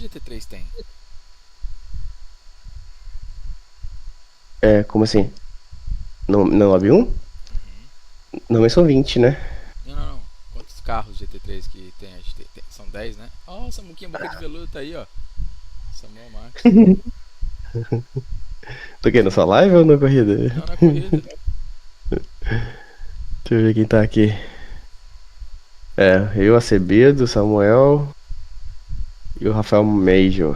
GT3 tem? É, como assim? No Lobby 1? Uhum. Normalmente são 20, né? Não, não, não. Quantos carros GT3 que tem? São 10, né? Ó, oh, Samuquinha Boca de Veludo tá aí, ó. Samuel Max. Tô aqui na sua live ou na corrida? Não, na corrida. Deixa eu ver quem tá aqui. É, eu, Acebedo, Samuel e o Rafael Major.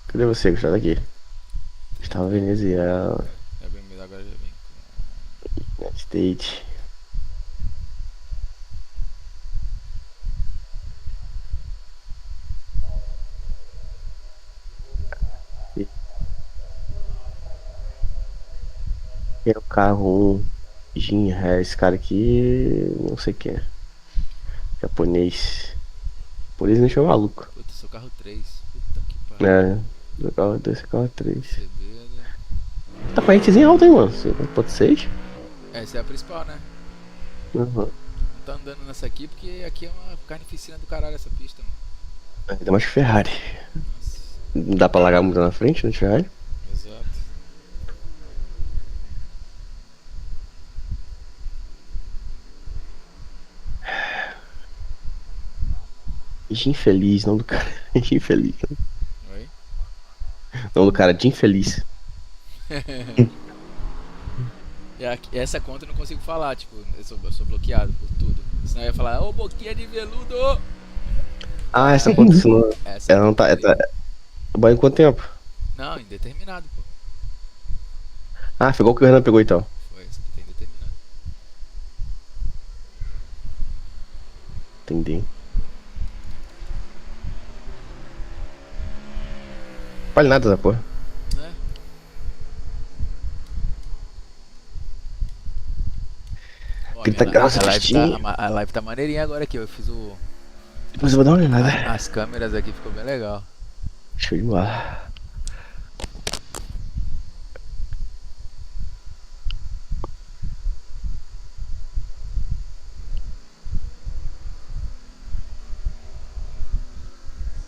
Cadê você, Gustavo? Aqui. Tem a Gustavo Veneziano, BMW agora já vem United States. E é o carro 1. Jim Harris, esse cara aqui. Não sei quem é. Japonês. Por isso me chama maluco. Puta, seu carro 3. Puta que pariu. É, do carro 2, carro 3. Acebedo. Tá com a ratezinha alta, hein, mano? 5.6? Essa é a principal, né? Uhum. Não tá andando nessa aqui porque aqui é uma carnificina do caralho essa pista, mano. Ainda mais que Ferrari. Nossa, Não dá pra largar muito na frente, né, de Ferrari? exato. Jim Feliz, nome do cara. Jim Feliz. Oi? Nome do cara, Jim Feliz. Essa conta eu não consigo falar, tipo, eu sou bloqueado por tudo. Senão eu ia falar, ô boquinha de veludo! Ah, essa conta, se não. Essa Ela não conta tá. aí. Boa em quanto tempo? Não, indeterminado, pô. Ah, foi igual que o Renan pegou então. Foi, essa aqui tá indeterminado. Entendi. Vale nada essa porra. Né? Ó, 30 graus a live tá, Agostinho. a live tá maneirinha agora aqui. Eu fiz Depois eu vou dar uma olhada. as câmeras aqui, ficou bem legal. Show de bola.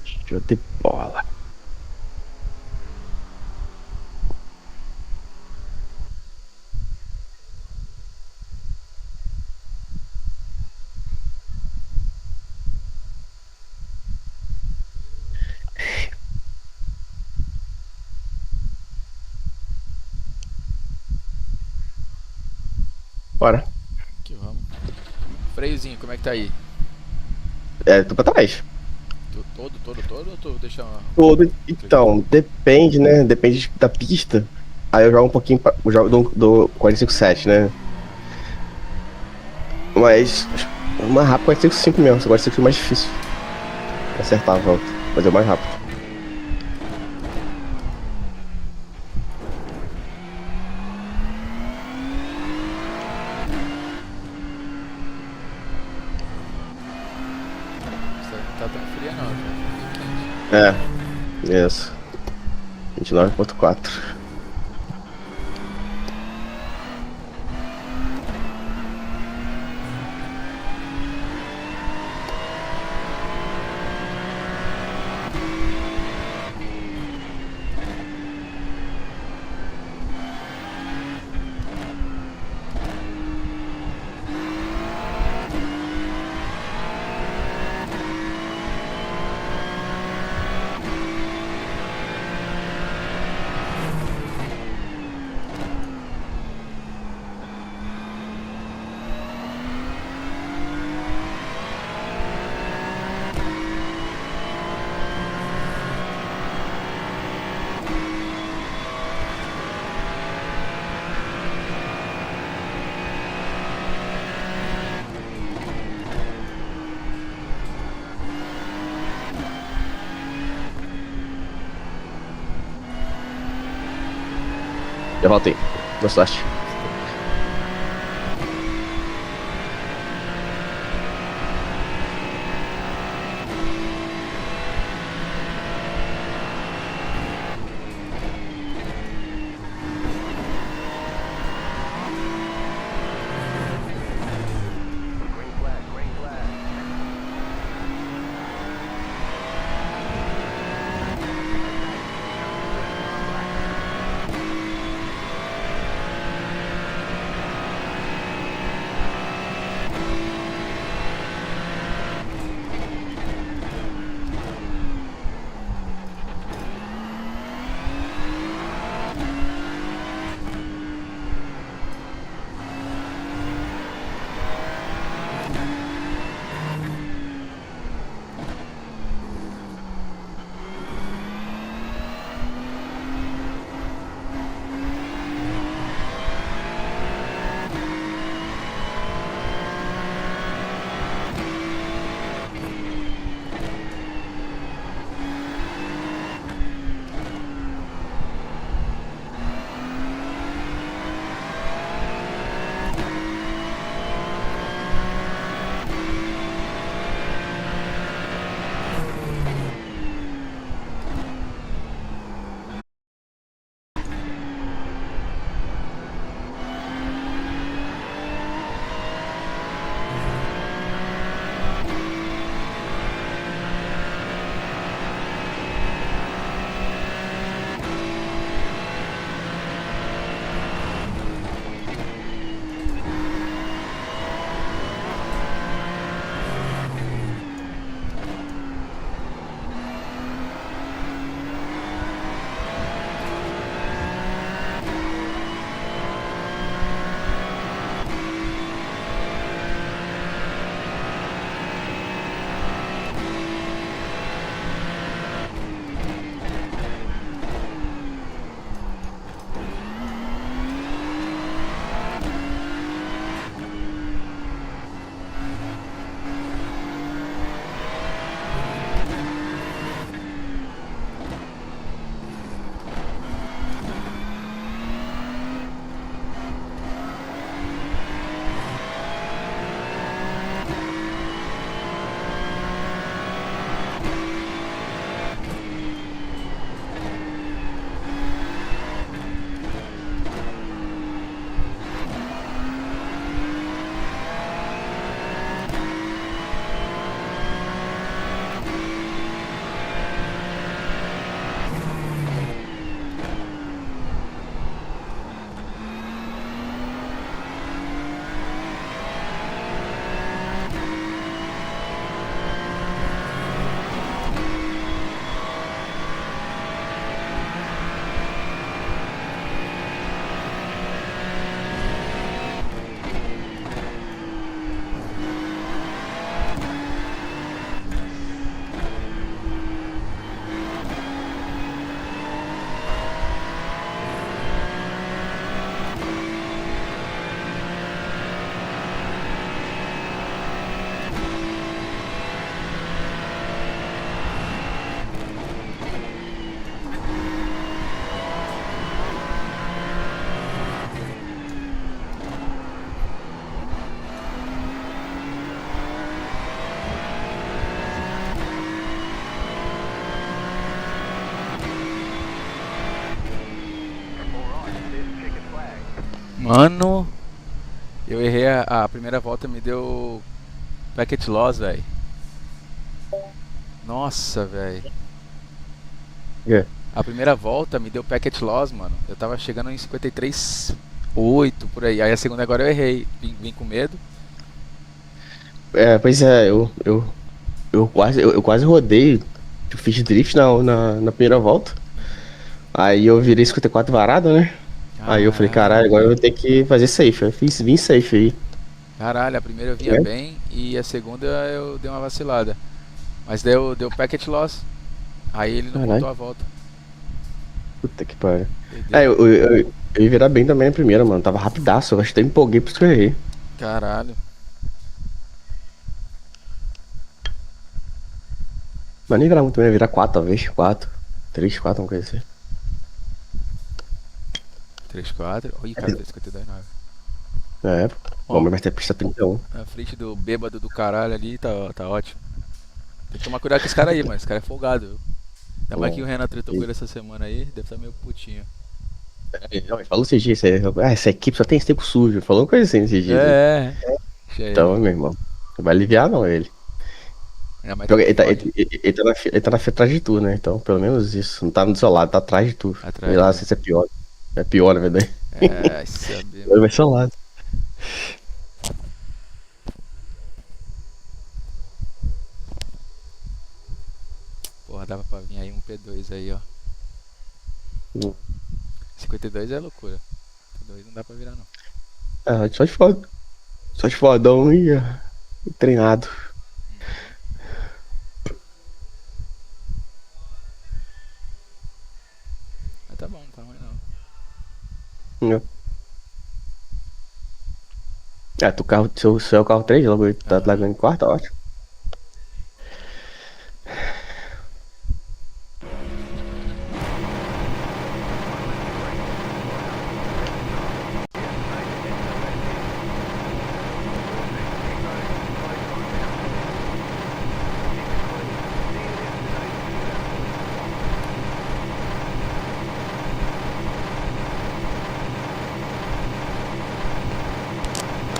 Show de bola. Bora. Que vamos. Freiozinho, como é que tá aí? É, tô pra trás. Todo ou tu deixa um Todo. pouquinho? Então, depende, né? Depende da pista. Aí eu jogo um pouquinho. Eu jogo do 45,7, né? Mas. Mais rápido 45,5 mesmo. Esse 45 é mais difícil. Acertar a volta. Mas é o mais rápido. Isso aí não tá tão fria não, tá meio quente. É, isso. 29,4. Já voltei. Boa sorte. Você também. Mano, eu errei a primeira volta, me deu packet loss, velho. Nossa, velho. É. A primeira volta me deu packet loss, mano. Eu tava chegando em 53,8 por aí. Aí a segunda agora eu errei. Vim com medo. É, pois é, eu quase rodei. Eu fiz drift na primeira volta. Aí eu virei 54 varada, né? Aí eu falei, caralho, Caralho. agora eu vou ter que fazer safe. Vim safe aí. Caralho, a primeira eu vinha É? bem e a segunda eu dei uma vacilada. Mas deu packet loss. Aí ele não Caralho, contou a volta. puta que pariu. É, Doideira. eu ia virar bem também na primeira, mano. Tava rapidaço, eu acho que até empolguei por isso que eu errei. Caralho. Mas nem virar muito bem, ia virar 4 talvez. 4 3 4 uma coisa assim. 3,4. Ih, cara, 3,52,9. Na época. Bom, Ó, mas vai ter pista 31. na frente do bêbado do caralho ali, tá ótimo. Tem que tomar cuidado com esse cara aí, mano. Esse cara é folgado. Ainda mais que o Bom, Renan tretou com e- ele essa semana aí, deve estar meio putinho. não, ele falou esses dias, essa equipe só tem esse tempo sujo. Falou uma coisa assim esses dias aí. É, é. Deixa ele. Então, meu irmão, não vai aliviar não ele. Ainda mais Pior tem que um Ford ele tá na fila atrás de tu, né? Então, pelo menos isso. Não tá do seu lado, tá atrás de tu. E atrás, lá, né? se isso é pior. É pior, na verdade. É, saber, Ele mano. vai ser ao lado. Porra, dava pra vir aí um P2 aí, ó. 52 é loucura. P2 não dá pra virar, não. Ah, só de foda. Só de fodão e treinado. Mas tá bom, não tá ruim, não. Né? É, tu carro, seu é o carro 3 logo tá Aham. largando em quarta, ótimo.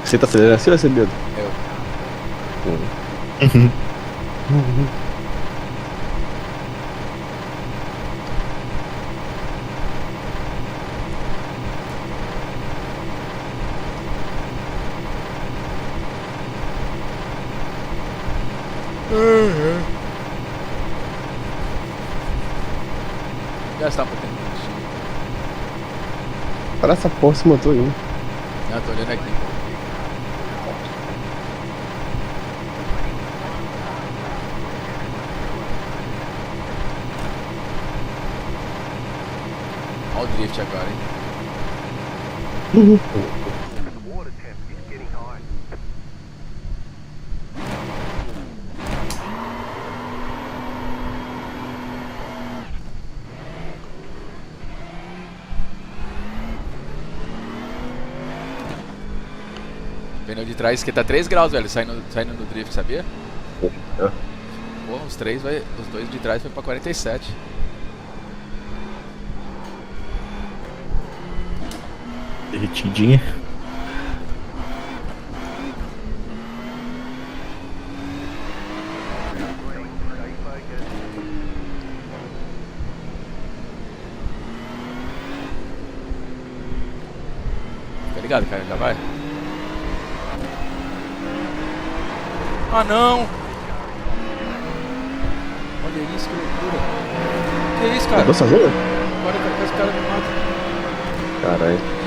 Você tá acelerando assim ou você medo? Eu. Gastar um pouquinho de combustível. Olha essa porra se montou aí. Não, tô olhando aqui. Olha o drift agora, hein? Pneu de trás esquenta 3 graus, velho, saindo no drift, sabia? Porra, os dois de trás foi pra 47. Derretidinha. Tá ligado, cara? Já vai. Ah, não! Olha isso, que loucura. Que isso, cara? Andou sozinho? Agora que esse cara me mata. Caralho.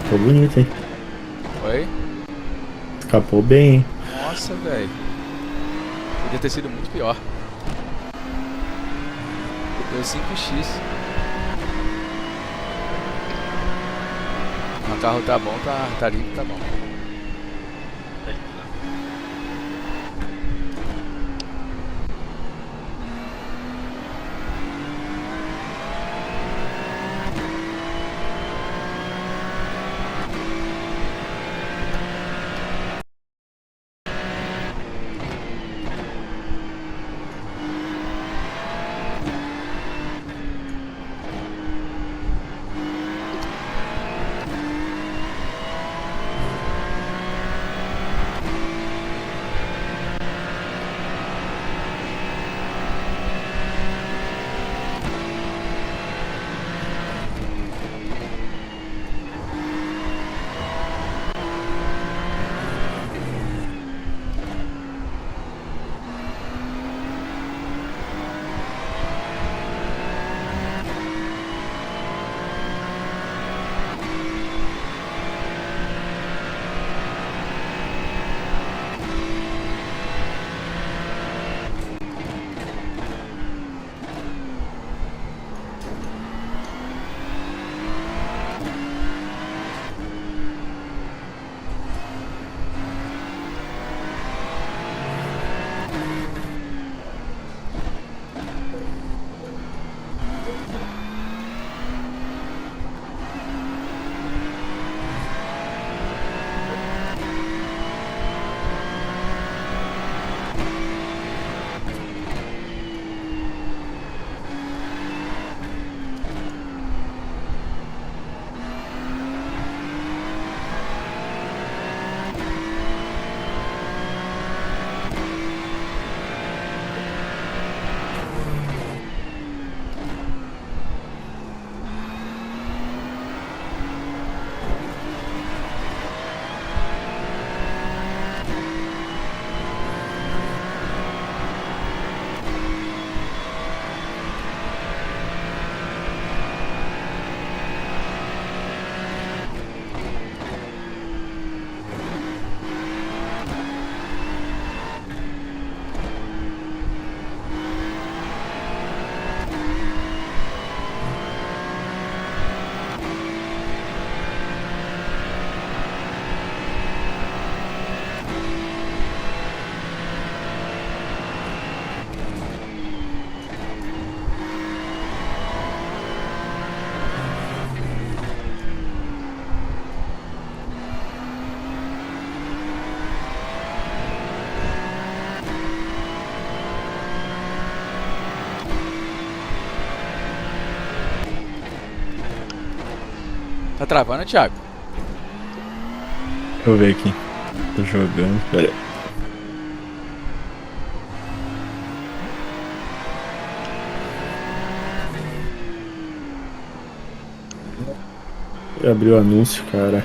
Ficou bonito, hein? Oi? Escapou bem, hein? Nossa, velho. Podia ter sido muito pior. Deu 5x. O carro tá bom, tá limpo, tá bom. Tá travando, Thiago? Deixa eu ver aqui. Tô jogando, pera aí. Abriu o anúncio, cara.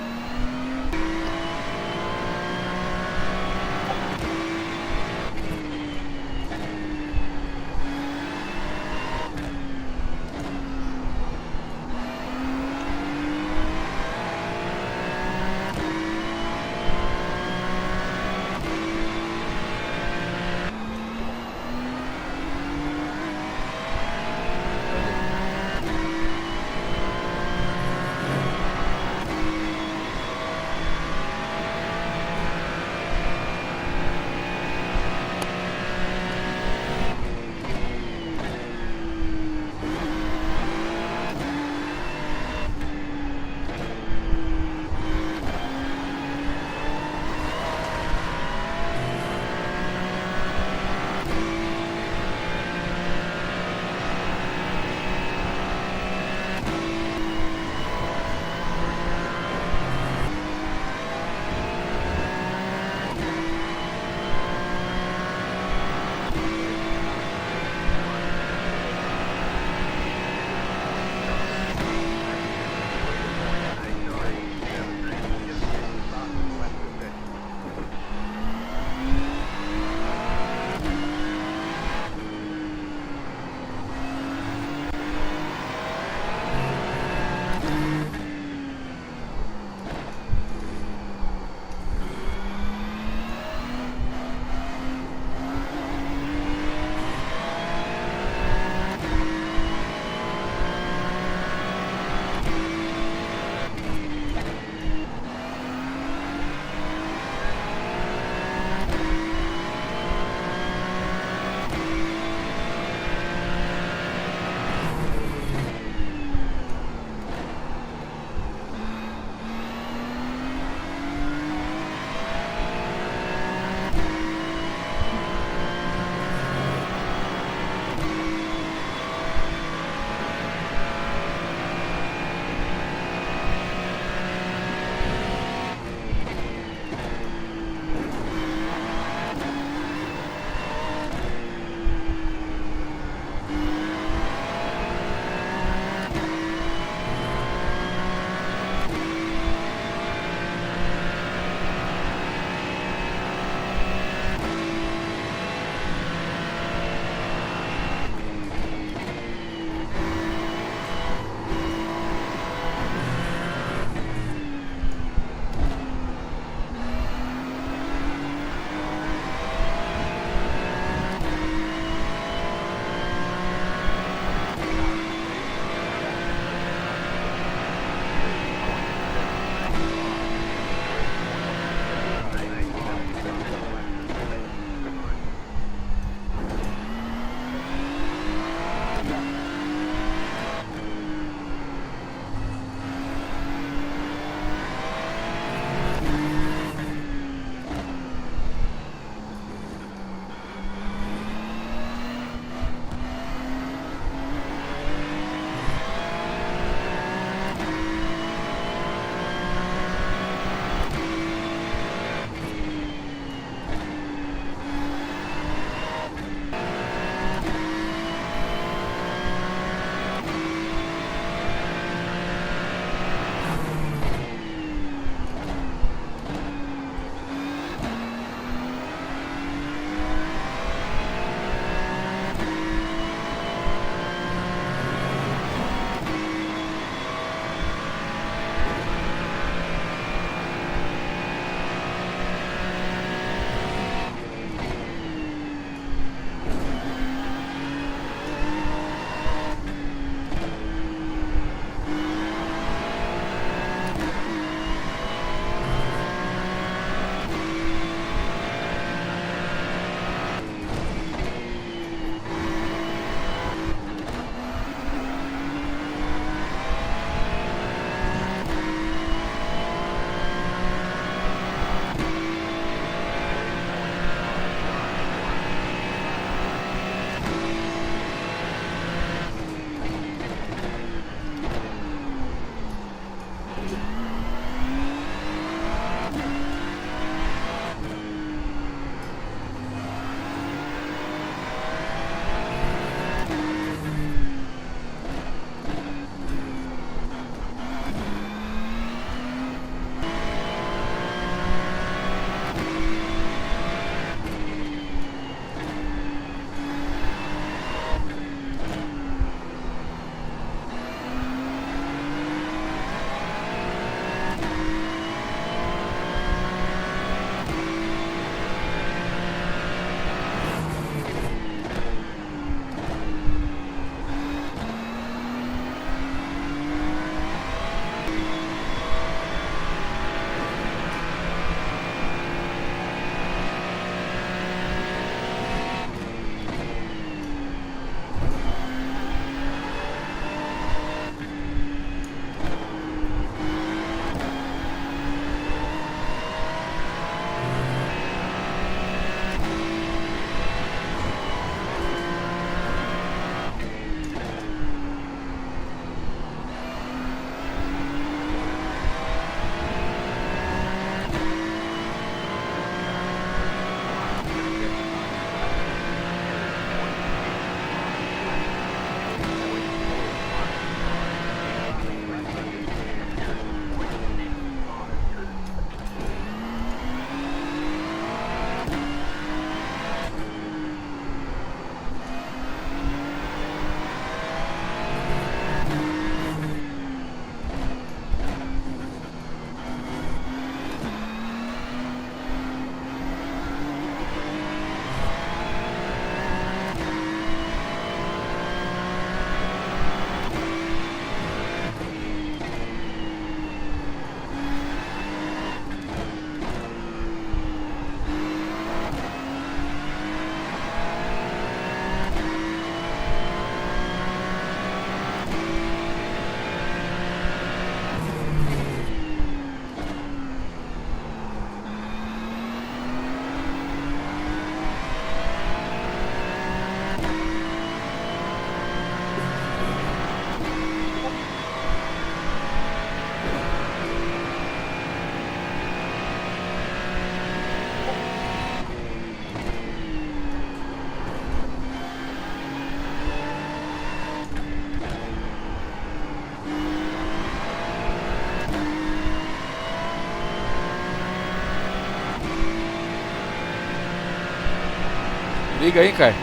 Liga aí, cara.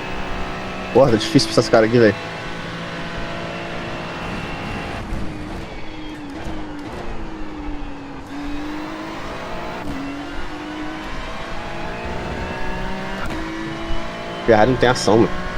Porra, tá difícil pra essas caras aqui, velho. Ferrari não tem ação, mano.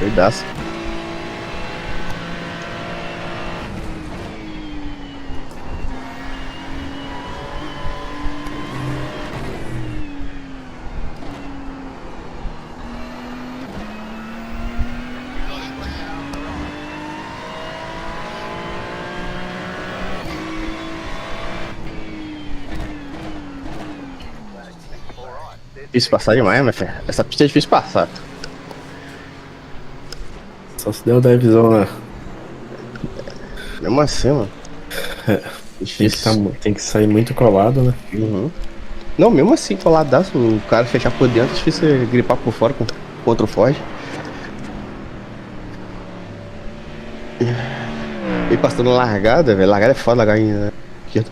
Doidaço. Difícil passar demais, minha fé. Essa pista é difícil passar. Só se der o divezão, né? Mesmo assim, mano. Difícil. Tem que sair muito colado, né? Uhum. Não, mesmo assim, coladaço, o cara fechar por dentro, é difícil você gripar por fora contra o Ford. E passando largada, velho. Largada é foda, largar em esquerda.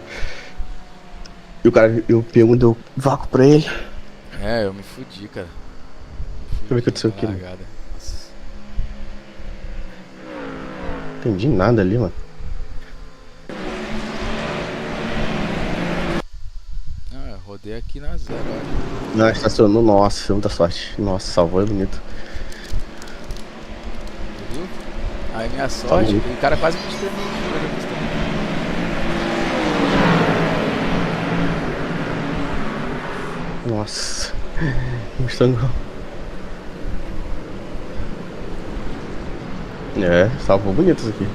E o cara, eu pergunto, deu vácuo pra ele. É, eu me fudi, cara. Deixa eu ver o que aconteceu aqui. Não Largada. Nossa. entendi nada ali, mano. Ah, eu rodei aqui na zero, olha. Não, estacionou, nossa, muita sorte. Nossa, salvou, é bonito. Viu? Aí minha sorte, o cara quase me espremeu. Nossa. Mostrando. É, salvou bonito isso aqui.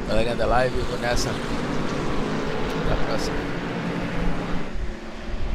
Galerinha da live, eu vou nessa. Até a próxima.